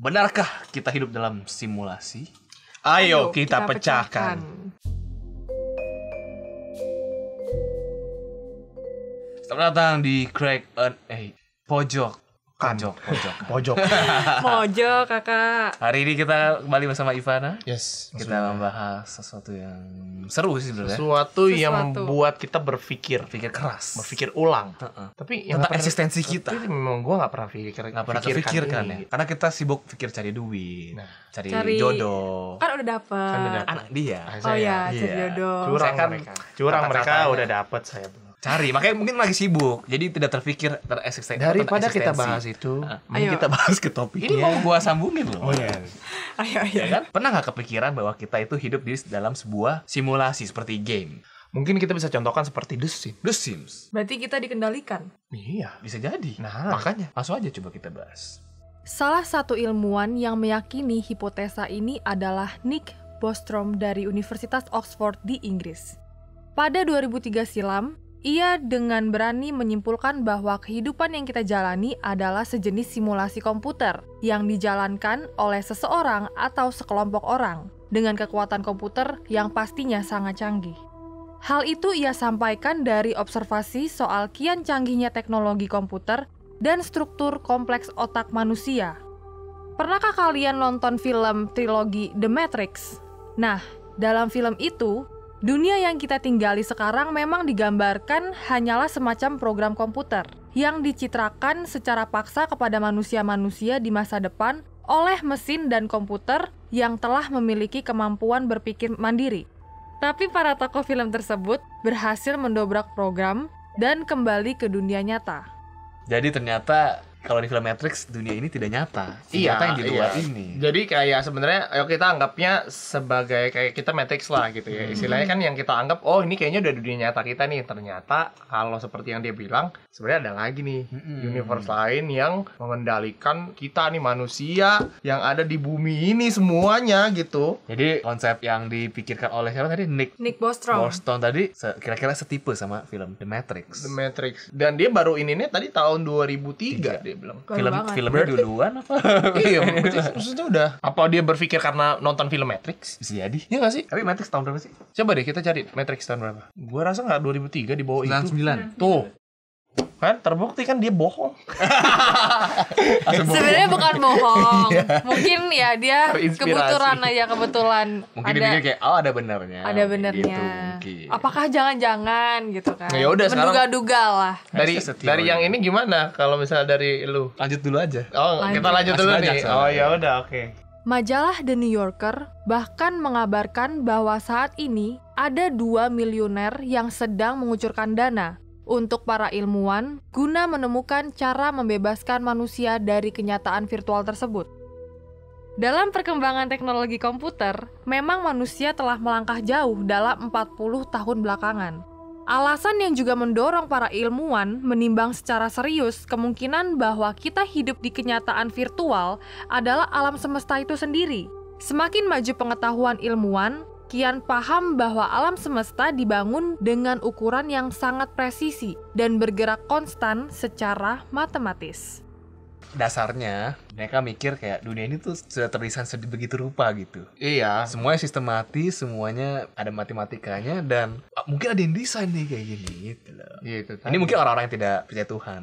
Benarkah kita hidup dalam simulasi? Ayo kita pecahkan. Selamat datang di Crack Pojok. Pojok. Mojok kakak. Hari ini kita kembali bersama Ivana. Yes. Kita membahas sesuatu yang seru sih sebenarnya. Sesuatu yang membuat kita berpikir keras, berpikir ulang. Tapi yang tentang eksistensi kita. Tapi memang gue nggak pernah pikirkan ya. Karena kita sibuk pikir cari duit, cari jodoh. Kan udah dapet. Anak dia. Oh iya, cari jodoh. Curang mereka udah dapet, saya belum. Cari, makanya mungkin lagi sibuk. Jadi tidak terpikir tereksistensi. Daripada kita bahas itu, ayo kita bahas ke topiknya. Ini mau gua sambungin loh. Oh iya. Ayo. Ya kan? Pernah nggak kepikiran bahwa kita itu hidup di dalam sebuah simulasi seperti game? Mungkin kita bisa contohkan seperti The Sims. Berarti kita dikendalikan. Iya, bisa jadi. Nah, makanya langsung aja coba kita bahas. Salah satu ilmuwan yang meyakini hipotesa ini adalah Nick Bostrom dari Universitas Oxford di Inggris. Pada 2003 silam, ia dengan berani menyimpulkan bahwa kehidupan yang kita jalani adalah sejenis simulasi komputer yang dijalankan oleh seseorang atau sekelompok orang dengan kekuatan komputer yang pastinya sangat canggih. Hal itu ia sampaikan dari observasi soal kian canggihnya teknologi komputer dan struktur kompleks otak manusia. Pernahkah kalian nonton film trilogi The Matrix? Nah, dalam film itu, dunia yang kita tinggali sekarang memang digambarkan hanyalah semacam program komputer yang dicitrakan secara paksa kepada manusia-manusia di masa depan oleh mesin dan komputer yang telah memiliki kemampuan berpikir mandiri. Tapi para tokoh film tersebut berhasil mendobrak program dan kembali ke dunia nyata. Jadi ternyata kalau di film Matrix dunia ini tidak nyata. Nyata yang di luar ini. Jadi kayak sebenarnya ayo kita anggapnya sebagai kayak kita Matrix lah gitu ya. Istilahnya kan yang kita anggap ini kayaknya udah dunia nyata kita nih. Ternyata kalau seperti yang dia bilang sebenarnya ada lagi nih universe lain yang mengendalikan kita nih manusia yang ada di bumi ini semuanya gitu. Jadi konsep yang dipikirkan oleh siapa tadi? Nick Bostrom. Bostrom tadi kira-kira setipe sama film The Matrix. Dan dia baru ininya tadi tahun 2003 dia bilang. Filmnya duluan apa? Iya, maksudnya udah. Apa dia berpikir karena nonton film Matrix? Bisa jadi. Iya nggak sih? Tapi Matrix tahun berapa sih? Coba deh kita cari Matrix tahun berapa. Gua rasa nggak 2003 di bawah 99. Itu. Tuh. Kan terbukti kan dia bohong. Sebenarnya bukan bohong. Mungkin ya dia kebetulan. Mungkin dia pikir kayak ada benernya. Ada benernya. Gitu, apakah jangan-jangan gitu kan? Ya udah sekarang. Menduga-duga lah. Dari yang ini gimana? Kalau misalnya dari lu? Lanjut dulu aja. Kita lanjut dulu nih. Ya udah, oke. Majalah The New Yorker bahkan mengabarkan bahwa saat ini ada 2 miliuner yang sedang mengucurkan dana untuk para ilmuwan guna menemukan cara membebaskan manusia dari kenyataan virtual tersebut. Dalam perkembangan teknologi komputer, memang manusia telah melangkah jauh dalam 40 tahun belakangan. Alasan yang juga mendorong para ilmuwan menimbang secara serius kemungkinan bahwa kita hidup di kenyataan virtual adalah alam semesta itu sendiri. Semakin maju pengetahuan ilmuwan, kian paham bahwa alam semesta dibangun dengan ukuran yang sangat presisi dan bergerak konstan secara matematis. Dasarnya mereka mikir kayak dunia ini tuh sudah terdesain begitu rupa gitu. Iya. Semuanya sistematis, semuanya ada matematikanya dan mungkin ada yang desain nih kayak gini gitu loh. Gitu. Ini mungkin orang-orang yang tidak percaya Tuhan.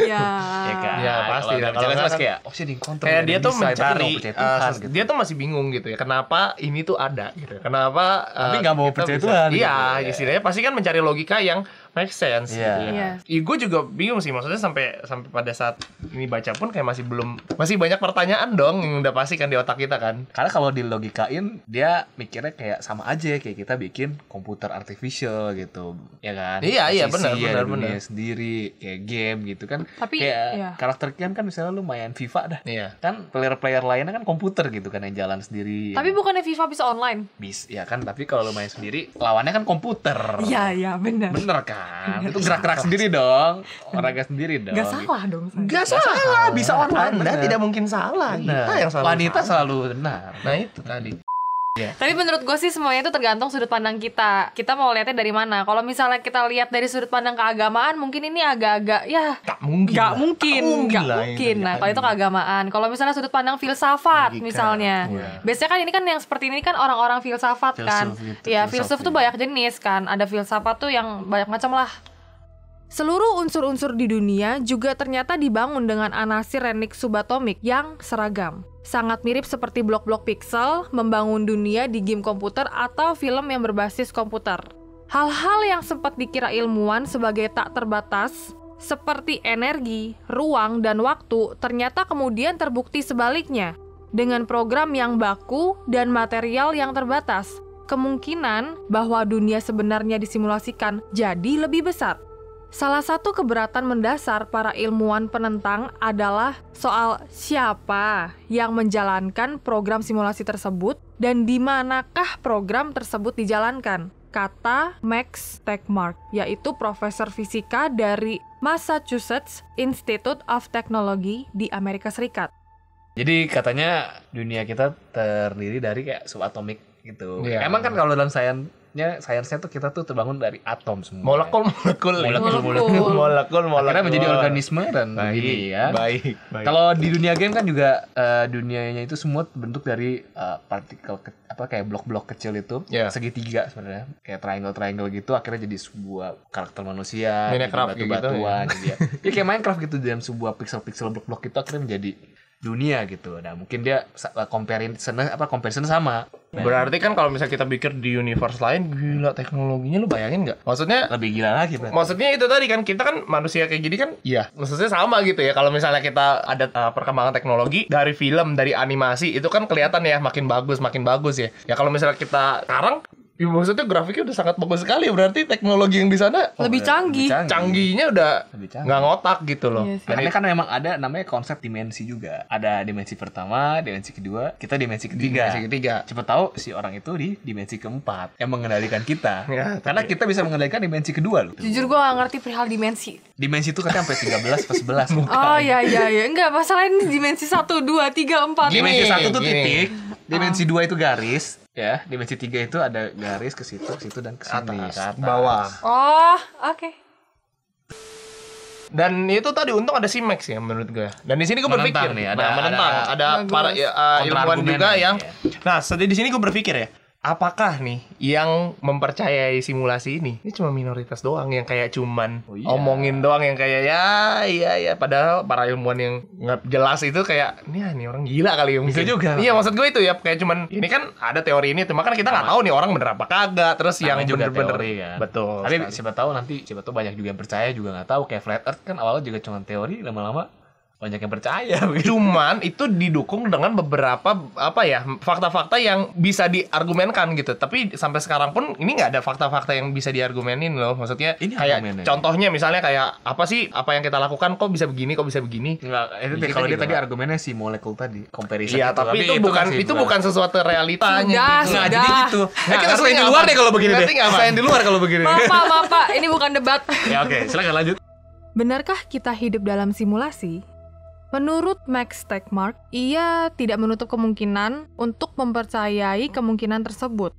Ya. Ya kan. Ya pasti. Kalau kan kayak sih di kontrol. Kayak dia tuh mencari gitu. dia tuh masih bingung gitu ya. Kenapa ini tuh ada gitu. Kenapa tapi nggak mau percaya Tuhan. Iya, gitu. Istilahnya pasti kan mencari logika yang make sense. Iya. Gue juga bingung sih, maksudnya sampai pada saat ini baca pun kayak masih banyak pertanyaan dong yang udah pasti kan di otak kita kan. Karena kalau dilogikain dia mikirnya kayak sama aja kayak kita bikin komputer artificial gitu, ya kan? Iya benar. Dunia sendiri kayak game gitu kan. Tapi kayak karakter kan misalnya lu main FIFA dah. Iya. Kan player lainnya kan komputer gitu kan yang jalan sendiri. Tapi bukannya FIFA bisa online? Ya kan, tapi kalau lu main sendiri lawannya kan komputer. Iya benar. Bener kan? Itu gerak-gerak sendiri dong. Olahraga sendiri dong. Gak salah dong. Gak salah, bisa online. Anda tidak mungkin salah. Kita yang selalu wanita salah. selalu benar. Nah itu tadi. Tapi menurut gue sih semuanya itu tergantung sudut pandang kita. Kita mau lihatnya dari mana. Kalau misalnya kita lihat dari sudut pandang keagamaan, mungkin ini agak-agak ya Gak mungkin. Nah, kalau itu keagamaan. Kalau misalnya sudut pandang filsafat misalnya. Biasanya kan ini kan yang seperti ini kan orang-orang filsafat kan. Ya, filsuf tuh banyak jenis kan. Ada filsafat tuh yang banyak macam lah. Seluruh unsur-unsur di dunia juga ternyata dibangun dengan anasir renik subatomik yang seragam. Sangat mirip seperti blok-blok piksel membangun dunia di game komputer atau film yang berbasis komputer. Hal-hal yang sempat dikira ilmuwan sebagai tak terbatas, seperti energi, ruang, dan waktu, ternyata kemudian terbukti sebaliknya. Dengan program yang baku dan material yang terbatas, kemungkinan bahwa dunia sebenarnya disimulasikan jadi lebih besar. Salah satu keberatan mendasar para ilmuwan penentang adalah soal siapa yang menjalankan program simulasi tersebut dan di manakah program tersebut dijalankan. Kata Max Tegmark, yaitu profesor fisika dari Massachusetts Institute of Technology di Amerika Serikat. Jadi katanya dunia kita terdiri dari kayak subatomik gitu. Iya. Emang kan kalau dalam sainsnya tuh kita tuh terbangun dari atom semua. Molekul. Akhirnya menjadi organisme dan ini ya. Baik. Kalau di dunia game kan juga dunianya itu semua bentuk dari partikel kayak blok-blok kecil itu, segitiga sebenarnya, kayak triangle gitu, akhirnya jadi sebuah karakter manusia, Minecraft batu-batuan gitu, ya. Ya kayak Minecraft gitu, dalam sebuah pixel-pixel blok-blok itu akhirnya menjadi dunia gitu. Nah, mungkin dia comparison sama. Berarti kan kalau misalnya kita pikir di universe lain, gila teknologinya, lu bayangin nggak? Maksudnya lebih gila lagi berarti. Maksudnya itu tadi kan, kita kan manusia kayak gini kan, iya. Maksudnya sama gitu ya. Kalau misalnya kita ada perkembangan teknologi dari film, dari animasi, itu kan kelihatan ya makin bagus ya. Ya kalau misalnya kita sekarang, ya maksudnya grafiknya udah sangat bagus sekali. Berarti teknologi yang di sana Lebih canggih. canggihnya udah nggak ngotak gitu loh. Iya sih. Karena kan memang ada namanya konsep dimensi juga. Ada dimensi pertama, dimensi kedua, kita dimensi ketiga. Siapa tahu si orang itu di dimensi keempat yang mengendalikan kita. Ya, Karena kita bisa mengendalikan dimensi kedua loh. Jujur gue gak ngerti perihal dimensi. Dimensi itu katanya sampai 13 ke 11. Oh iya. Enggak, masalah ini dimensi 1, 2, 3, 4. Dimensi 1 tuh Gini. titik, dimensi 2 itu garis, ya. Dimensi 3 itu ada garis ke situ dan ke sini, ke atas. Bawah. Oh, oke. Dan itu tadi untung ada si Max ya menurut gue. Dan di sini gue Menentang berpikir nih, ada Bagus. para ilmuwan kontra-argumen juga nih, yang ya. Nah, di sini gue berpikir ya, apakah nih yang mempercayai simulasi ini cuma minoritas doang yang kayak cuman omongin doang, yang kayak ya padahal para ilmuwan yang nggak jelas itu kayak nih orang gila kali ya mungkin. Bisa juga. Iya, maksud gue itu ya kayak cuman ini kan ada teori ini, cuma kan kita nggak tahu nih orang bener apa kagak. Terus yang Namanya juga bener-bener teori kan. betul. Tapi sekali. siapa tahu banyak juga yang percaya juga nggak tahu, kayak flat earth kan awalnya juga cuma teori, lama-lama banyak yang percaya. Cuman itu didukung dengan beberapa fakta-fakta yang bisa diargumenkan gitu. Tapi sampai sekarang pun ini nggak ada fakta-fakta yang bisa diargumenin loh. Maksudnya Ini kayak argumennya. contohnya misalnya kayak apa yang kita lakukan kok bisa begini. Enggak, itu Kita kalau dia juga tadi argumennya si molekul tadi, comparison Iya, itu. tapi itu bukan sesuatu realitanya. Sudah. Nah, jadi gitu. Nah, kita ngerti selain di nggak, luar Pak? deh kalau begini deh. Ngerti nggak, Pak? Selain di luar kalau begini. Maaf Pak, ini bukan debat. Ya oke, silakan lanjut. Benarkah kita hidup dalam simulasi? Menurut Max Tegmark, ia tidak menutup kemungkinan untuk mempercayai kemungkinan tersebut.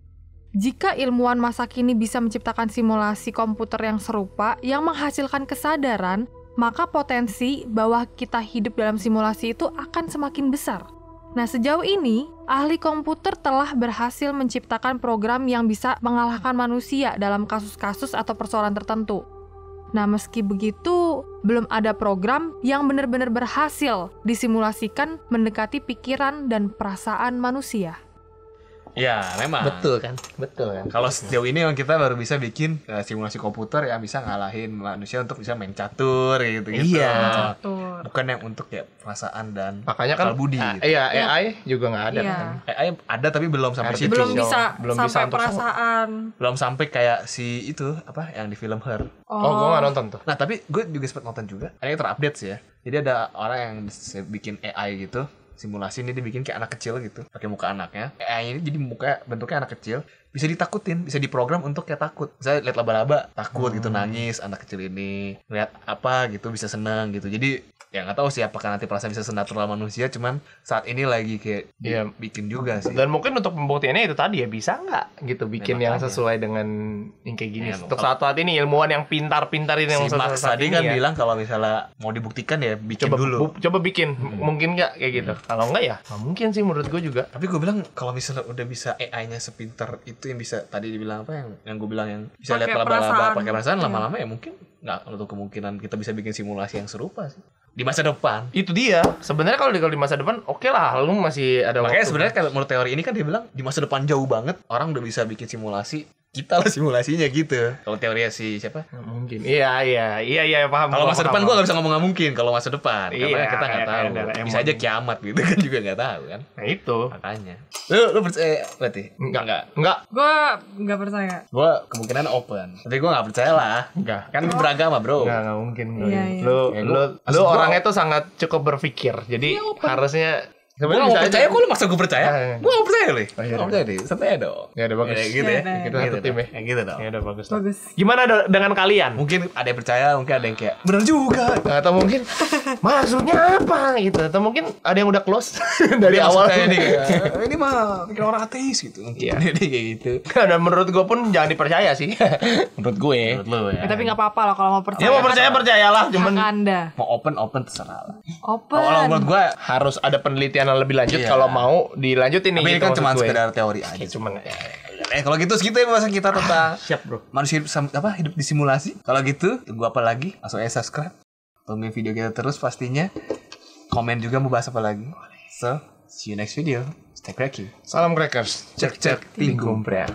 Jika ilmuwan masa kini bisa menciptakan simulasi komputer yang serupa yang menghasilkan kesadaran, maka potensi bahwa kita hidup dalam simulasi itu akan semakin besar. Nah, sejauh ini, ahli komputer telah berhasil menciptakan program yang bisa mengalahkan manusia dalam kasus-kasus atau persoalan tertentu. Nah, meski begitu, belum ada program yang benar-benar berhasil disimulasikan mendekati pikiran dan perasaan manusia. Ya, memang. Betul kan? Kalau sejauh ini yang kita baru bisa bikin simulasi komputer yang bisa ngalahin manusia untuk bisa main catur gitu-gitu. Iya. Bukan yang untuk ya perasaan dan Makanya kan akal budi gitu. iya, AI juga nggak ada Iya. kan. AI ada tapi belum sampai situ. Belum bisa Belum bisa sampai untuk perasaan. Belum sampai kayak si itu yang di film Her. Oh, gue nggak nonton tuh. Nah, tapi gue juga sempat nonton juga. Ada yang terupdate sih ya. Jadi ada orang yang bikin AI gitu, simulasi ini dibikin kayak anak kecil gitu, pakai muka anaknya. AI ini jadi bentuknya anak kecil, bisa ditakutin, bisa diprogram untuk kayak takut. Misalnya lihat laba-laba, takut gitu, nangis anak kecil ini. Lihat apa gitu bisa senang gitu. Jadi ya nggak tahu sih apakah nanti perasaan bisa senatural manusia, cuman saat ini lagi kayak Iya. bikin juga sih. Dan mungkin untuk pembuktiannya itu tadi ya bisa nggak gitu bikin yang makanya. sesuai dengan yang kayak gini. Ya, Untuk kalau- saat ini ilmuwan yang pintar-pintar ini yang Si Max saat tadi ini kan ya. bilang kalau misalnya mau dibuktikan ya bikin coba dulu. coba bikin mungkin nggak kayak gitu. Kalau nggak ya nggak mungkin sih menurut gue juga. Tapi gue bilang kalau misalnya udah bisa AI-nya sepintar itu yang bisa tadi dibilang apa yang gue bilang yang bisa Pakai lihat laba-laba perasaan. pakai perasaan, Iya. lama-lama ya mungkin nggak untuk kemungkinan kita bisa bikin simulasi yang serupa sih di masa depan. Itu dia. Sebenarnya kalau di masa depan oke lah, lu masih ada Makanya waktu. sebenarnya kalau menurut teori ini kan dia bilang di masa depan jauh banget orang udah bisa bikin simulasi, kita lah simulasinya gitu. Kalau teorinya si siapa? Nggak mungkin. Iya paham. Kalau masa paham, depan paham. gue gak bisa ngomong nggak mungkin kalau masa depan Iya, karena kita nggak kayak tahu. Doraemon. Bisa aja kiamat gitu kan juga nggak tahu kan. Nah itu. Makanya. Lu percaya berarti? Enggak. Gue nggak percaya. Gue kemungkinan open. Tapi gue gak percaya lah. Enggak. Kan beragama bro. Enggak mungkin. Iya, iya. Ya, Lu maksud gua- orangnya tuh sangat cukup berpikir. Jadi harusnya Gue gak mau percaya, kok lu maksa gue percaya? Ah, Gue gak percaya nih. Oh, iya, Gue gak percaya deh. Santai dong. Ya udah bagus. Ya, gitu ya. Ya, udah. Kita satu tim ya. Kayak gitu dong. Ya udah bagus. Bagus. Gimana dengan kalian? Mungkin ada yang percaya, mungkin ada yang kayak bener juga. Atau mungkin maksudnya apa gitu? Atau mungkin ada yang udah close dari Dia awal. maksudnya nih kayak, ini mah pikir orang ateis gitu. Iya. Dia kayak gitu. Dan menurut gue pun jangan dipercaya sih. menurut gue. Menurut lu ya. Tapi nggak apa-apa loh kalau mau percaya. Ya mau percaya percayalah, Hak cuman Anda. Mau open terserah lah. Open. Kalau menurut gue, harus ada penelitian yang lebih lanjut Iya. kalau mau dilanjutin nih. tapi ini gitu kan maksud cuma gue. sekedar teori aja. Cuman Kalau gitu segitu ya pembahasan kita tentang siap bro. manusia hidup di simulasi. Kalau gitu, tunggu apa lagi? Langsung aja subscribe. Tungguin video kita terus pastinya. Komen juga mau bahas apa lagi. So, see you next video. Stay cracky. Salam crackers. Cek cek tinggung pria.